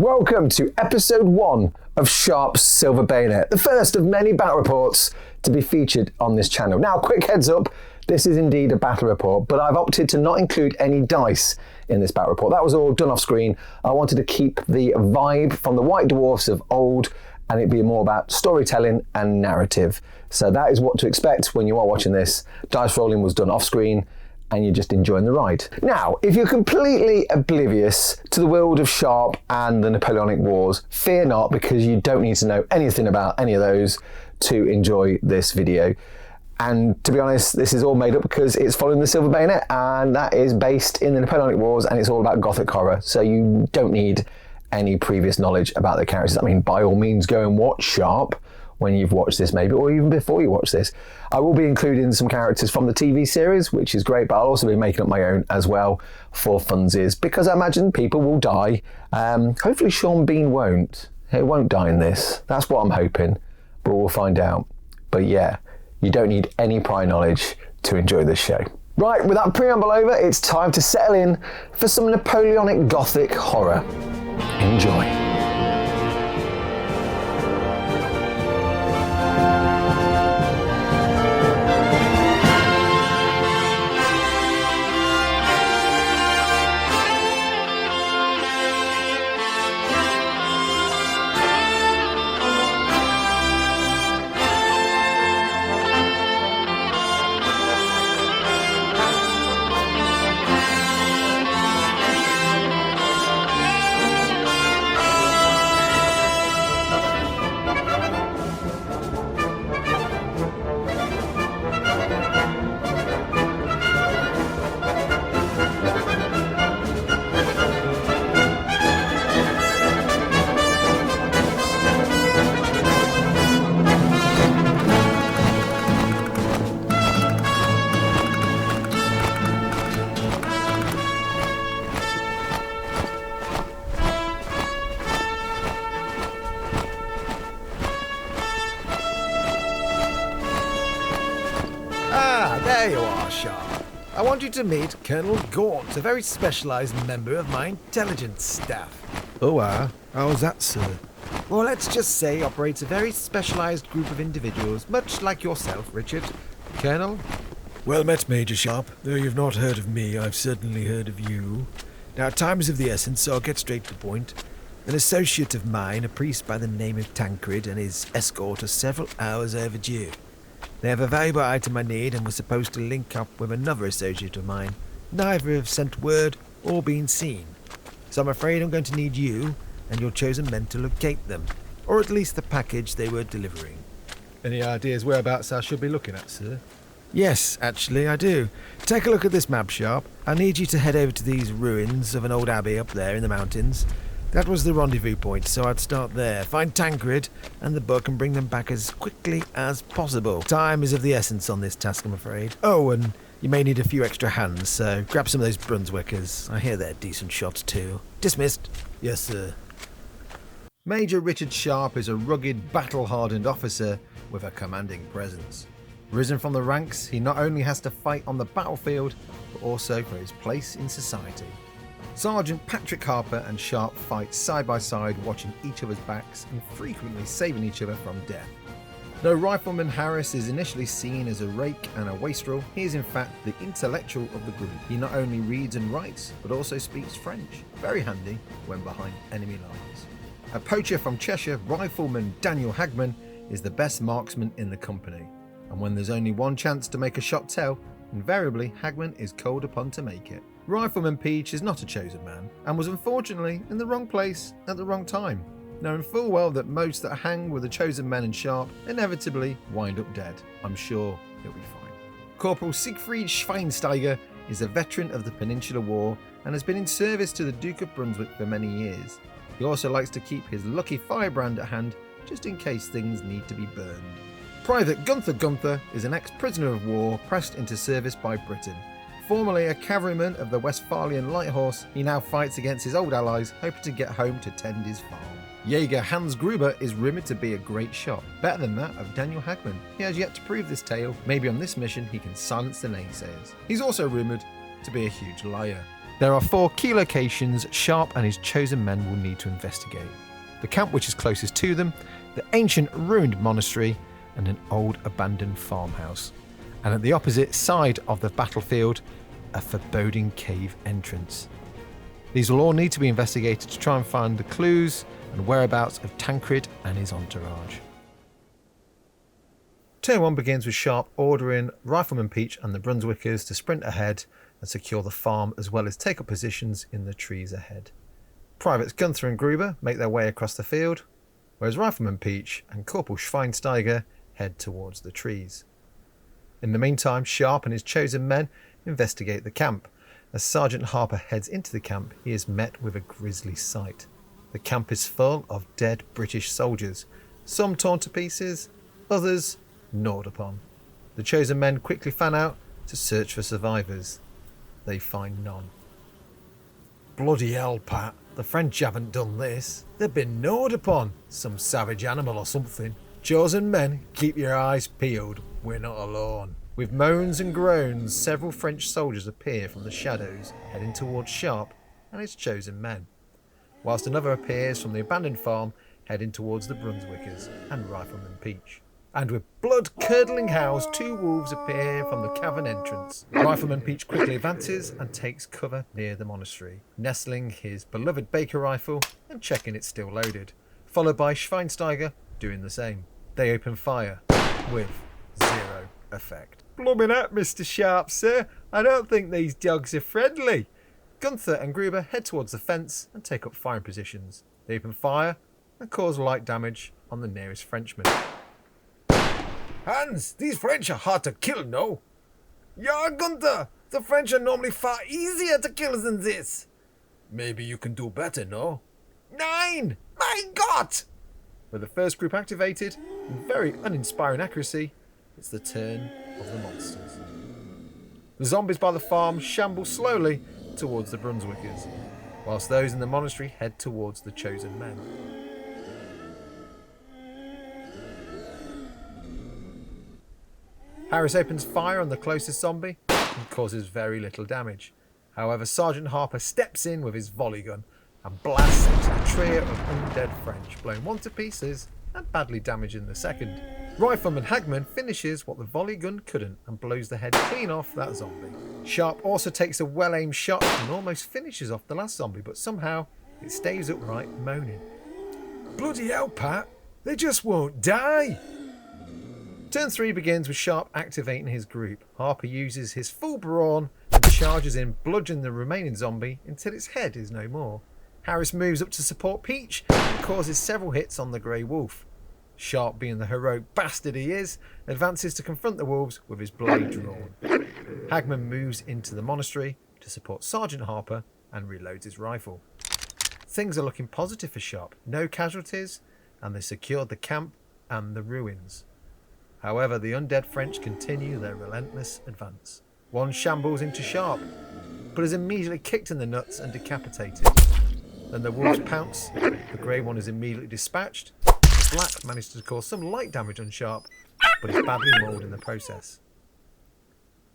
Welcome to episode 1 of Sharpe's Silver Bayonet, the first of many battle reports to be featured on this channel. Now, quick heads up, this is indeed a battle report, but I've opted to not include any dice in this battle report. That was all done off screen. I wanted to keep the vibe from the White Dwarfs of old and it be more about storytelling and narrative. So that is what to expect when you are watching this. Dice rolling was done off screen and you're just enjoying the ride. Now, if you're completely oblivious to the world of Sharpe and the Napoleonic Wars, fear not, because you don't need to know anything about any of those to enjoy this video. And to be honest, this is all made up because it's following the Silver Bayonet, and that is based in the Napoleonic Wars, and it's all about Gothic horror. So you don't need any previous knowledge about the characters. I mean, by all means, go and watch Sharpe when you've watched this maybe, or even before you watch this. I will be including some characters from the TV series, which is great, but I'll also be making up my own as well for funsies, because I imagine people will die. Hopefully Sean Bean won't. He won't die in this. That's what I'm hoping, but we'll find out. But yeah, you don't need any prior knowledge to enjoy this show. Right, with that preamble over, it's time to settle in for some Napoleonic Gothic horror. Enjoy. There you are, Sharpe. I want you to meet Colonel Gaunt, a very specialised member of my intelligence staff. Oh, how's that, sir? Well, let's just say operates a very specialised group of individuals, much like yourself, Richard. Colonel? Well met, Major Sharpe. Though you've not heard of me, I've certainly heard of you. Now, time is of the essence, so I'll get straight to the point. An associate of mine, a priest by the name of Tancred, and his escort are several hours overdue. They have a valuable item I need and were supposed to link up with another associate of mine. Neither have sent word or been seen. So I'm afraid I'm going to need you and your chosen men to locate them, or at least the package they were delivering. Any ideas whereabouts I should be looking at, sir? Yes, actually, I do. Take a look at this map, Sharpe. I need you to head over to these ruins of an old abbey up there in the mountains. That was the rendezvous point, so I'd start there. Find Tancred and the book and bring them back as quickly as possible. Time is of the essence on this task, I'm afraid. Oh, and you may need a few extra hands, so grab some of those Brunswickers. I hear they're decent shots too. Dismissed. Yes, sir. Major Richard Sharpe is a rugged, battle-hardened officer with a commanding presence. Risen from the ranks, he not only has to fight on the battlefield, but also for his place in society. Sergeant Patrick Harper and Sharpe fight side by side, watching each other's backs and frequently saving each other from death. Though Rifleman Harris is initially seen as a rake and a wastrel, he is in fact the intellectual of the group. He not only reads and writes, but also speaks French, very handy when behind enemy lines. A poacher from Cheshire, Rifleman Daniel Hagman is the best marksman in the company, and when there's only one chance to make a shot tell, invariably Hagman is called upon to make it. Rifleman Peach is not a chosen man, and was unfortunately in the wrong place at the wrong time, knowing full well that most that hang with the chosen men in Sharpe inevitably wind up dead. I'm sure he'll be fine. Corporal Siegfried Schweinsteiger is a veteran of the Peninsular War and has been in service to the Duke of Brunswick for many years. He also likes to keep his lucky firebrand at hand just in case things need to be burned. Private Gunther is an ex-prisoner of war pressed into service by Britain. Formerly a cavalryman of the Westphalian Light Horse, he now fights against his old allies, hoping to get home to tend his farm. Jaeger Hans Gruber is rumoured to be a great shot, better than that of Daniel Hagman. He has yet to prove this tale. Maybe on this mission he can silence the naysayers. He's also rumoured to be a huge liar. There are 4 key locations Sharpe and his chosen men will need to investigate. The camp which is closest to them, the ancient ruined monastery, and an old abandoned farmhouse. And at the opposite side of the battlefield, a foreboding cave entrance. These will all need to be investigated to try and find the clues and whereabouts of Tancred and his entourage. Turn 1 begins with Sharpe ordering Rifleman Peach and the Brunswickers to sprint ahead and secure the farm, as well as take up positions in the trees ahead. Privates Gunther and Gruber make their way across the field, whereas Rifleman Peach and Corporal Schweinsteiger head towards the trees. In the meantime, Sharpe and his chosen men investigate the camp. As Sergeant Harper heads into the camp, he is met with a grisly sight. The camp is full of dead British soldiers, some torn to pieces, others gnawed upon. The chosen men quickly fan out to search for survivors. They find none. Bloody hell, Pat. The French haven't done this. They've been gnawed upon. Some savage animal or something. Chosen men, keep your eyes peeled. We're not alone. With moans and groans, several French soldiers appear from the shadows, heading towards Sharpe and his chosen men, whilst another appears from the abandoned farm, heading towards the Brunswickers and Rifleman Peach. And with blood-curdling howls, 2 wolves appear from the cavern entrance. Rifleman Peach quickly advances and takes cover near the monastery, nestling his beloved Baker rifle and checking it's still loaded, followed by Schweinsteiger doing the same. They open fire, with 0 effect. Blooming heck, Mr. Sharpe, sir. I don't think these dogs are friendly. Gunther and Gruber head towards the fence and take up firing positions. They open fire and cause light damage on the nearest Frenchman. Hans, these French are hard to kill, no? Yeah, Gunther, the French are normally far easier to kill than this. Maybe you can do better, no? 9! My God! With the first group activated, with very uninspiring accuracy, it's the turn of the monsters. The zombies by the farm shamble slowly towards the Brunswickers, whilst those in the monastery head towards the chosen men. Harris opens fire on the closest zombie and causes very little damage. However, Sergeant Harper steps in with his volley gun and blasts into the trio of undead French, blowing 1 to pieces and badly damaging the second. Rifleman Hagman finishes what the volley gun couldn't and blows the head clean off that zombie. Sharpe also takes a well-aimed shot and almost finishes off the last zombie, but somehow it stays upright, moaning. Bloody hell, Pat. They just won't die. Turn 3 begins with Sharpe activating his group. Harper uses his full brawn and charges in, bludgeoning the remaining zombie until its head is no more. Harris moves up to support Peach and causes several hits on the Grey Wolf. Sharpe, being the heroic bastard he is, advances to confront the wolves with his blade drawn. Hagman moves into the monastery to support Sergeant Harper and reloads his rifle. Things are looking positive for Sharpe. No casualties, and they secured the camp and the ruins. However, the undead French continue their relentless advance. One shambles into Sharpe, but is immediately kicked in the nuts and decapitated. Then the wolves pounce, the grey one is immediately dispatched. The black manages to cause some light damage on Sharpe, but is badly mauled in the process.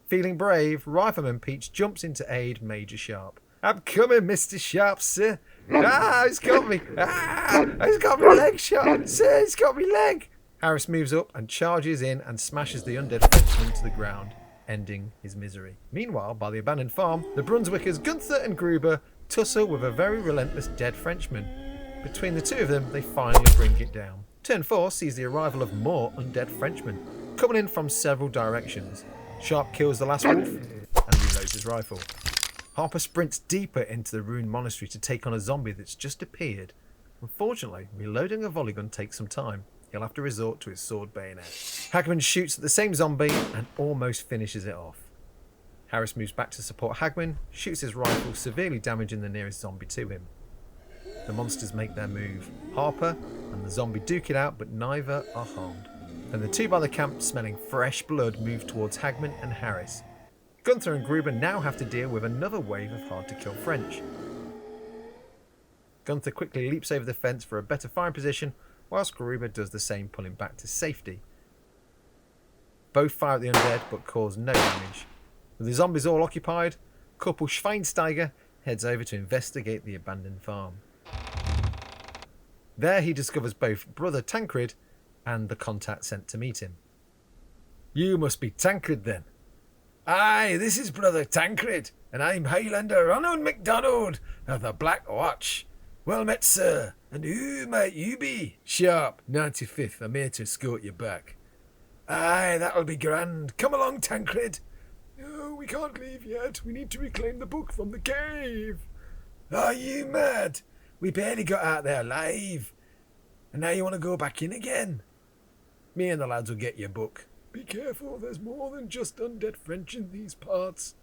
Feeling brave, Rifleman Peach jumps in to aid Major Sharpe. I'm coming, Mr. Sharpe, sir. He's got me. He's got me leg shot. Sir, he's got me leg. Harris moves up and charges in and smashes the undead Frenchman to the ground, ending his misery. Meanwhile, by the abandoned farm, the Brunswickers Gunther and Gruber tussle with a very relentless dead Frenchman. Between the 2 of them, they finally bring it down. Turn 4 sees the arrival of more undead Frenchmen, coming in from several directions. Sharpe kills the last wolf and reloads his rifle. Harper sprints deeper into the ruined monastery to take on a zombie that's just appeared. Unfortunately, reloading a volley gun takes some time. He'll have to resort to his sword bayonet. Hagman shoots at the same zombie and almost finishes it off. Harris moves back to support Hagman, shoots his rifle, severely damaging the nearest zombie to him. The monsters make their move. Harper and the zombie duke it out, but neither are harmed. Then the 2 by the camp, smelling fresh blood, move towards Hagman and Harris. Gunther and Gruber now have to deal with another wave of hard-to-kill French. Gunther quickly leaps over the fence for a better firing position, whilst Gruber does the same, pulling back to safety. Both fire at the undead, but cause no damage. With the zombies all occupied, Corporal Schweinsteiger heads over to investigate the abandoned farm. There he discovers both Brother Tancred and the contact sent to meet him. You must be Tancred then. Aye, this is Brother Tancred, and I'm Highlander Ronald MacDonald of the Black Watch. Well met, sir, and who might you be? Sharpe, 95th, I'm here to escort you back. Aye, that'll be grand. Come along, Tancred. No, we can't leave yet. We need to reclaim the book from the cave. Are you mad? We barely got out there alive. And now you want to go back in again? Me and the lads will get your book. Be careful, there's more than just undead French in these parts.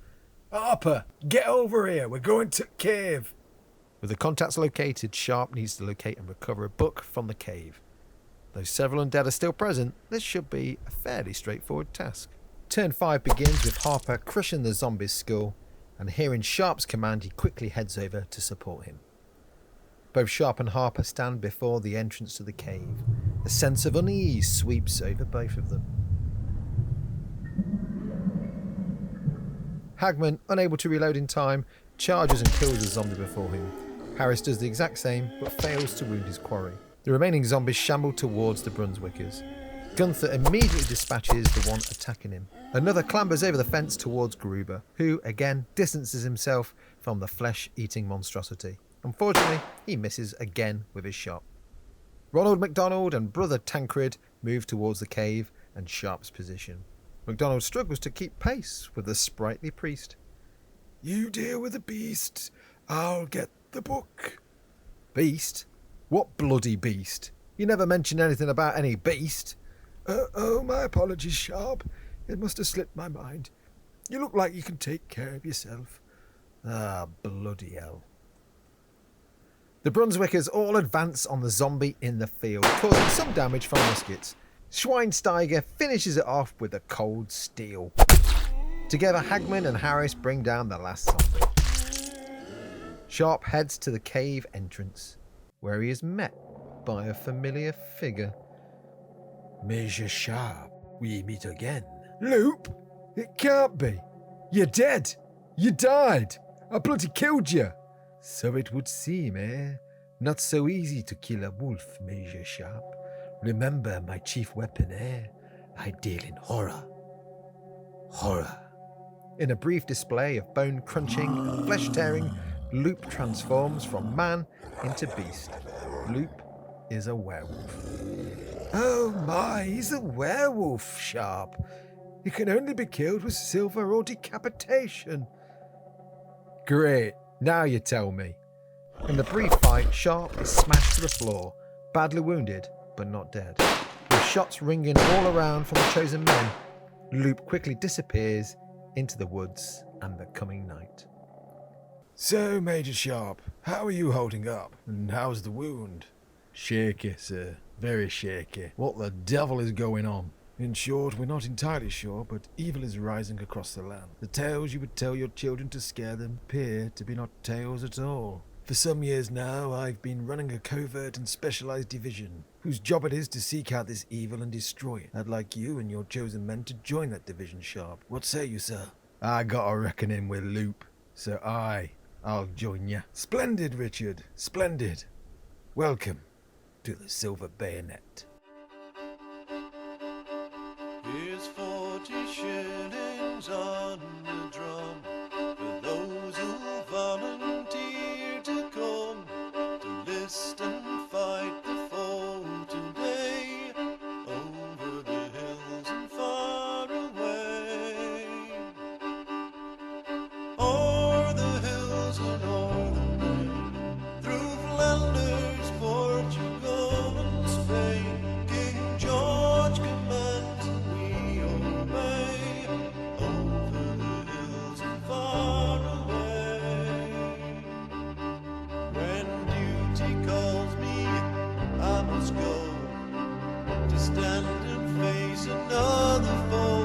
Harper, get over here. We're going to cave. With the contacts located, Sharpe needs to locate and recover a book from the cave. Though several undead are still present, this should be a fairly straightforward task. Turn 5 begins with Harper crushing the zombie's skull, and hearing Sharpe's command, he quickly heads over to support him. Both Sharpe and Harper stand before the entrance to the cave. A sense of unease sweeps over both of them. Hagman, unable to reload in time, charges and kills the zombie before him. Harris does the exact same, but fails to wound his quarry. The remaining zombies shamble towards the Brunswickers. Gunther immediately dispatches the one attacking him. Another clambers over the fence towards Gruber, who, again, distances himself from the flesh-eating monstrosity. Unfortunately, he misses again with his shot. Ronald MacDonald and Brother Tancred move towards the cave and Sharpe's position. MacDonald struggles to keep pace with the sprightly priest. You deal with the beast. I'll get the book. Beast? What bloody beast? You never mentioned anything about any beast. Oh, my apologies, Sharpe. It must have slipped my mind. You look like you can take care of yourself. Ah, bloody hell. The Brunswickers all advance on the zombie in the field, causing some damage from muskets. Schweinsteiger finishes it off with a cold steel. Together, Hagman and Harris bring down the last zombie. Sharpe heads to the cave entrance, where he is met by a familiar figure. Major Sharpe, we meet again. Loop? It can't be. You're dead. You died. I bloody killed you. So it would seem, eh? Not so easy to kill a wolf, Major Sharpe. Remember my chief weapon, eh? I deal in horror. Horror. In a brief display of bone-crunching and flesh-tearing, Loop transforms from man into beast. Loop is a werewolf. Oh my, he's a werewolf, Sharpe. He can only be killed with silver or decapitation. Great, now you tell me. In the brief fight, Sharpe is smashed to the floor, badly wounded, but not dead. With shots ringing all around from the chosen men, Loop quickly disappears into the woods and the coming night. So, Major Sharpe, how are you holding up? And how's the wound? Shaky, sir. Very shaky. What the devil is going on? In short, we're not entirely sure, but evil is rising across the land. The tales you would tell your children to scare them appear to be not tales at all. For some years now, I've been running a covert and specialized division, whose job it is to seek out this evil and destroy it. I'd like you and your chosen men to join that division, Sharpe. What say you, sir? I got a reckoning with Loop, so I'll join you. Splendid, Richard. Splendid. Welcome to the Silver Bayonet. Here's 40 shillings on the drum for those who volunteer to come to list and fight the foe today over the hills and far away. O'er the hills and o'er the plain, through Flanders, Portugal and Spain, King George commands and we obey, over the hills and far away. When duty calls me, I must go to stand and face another foe.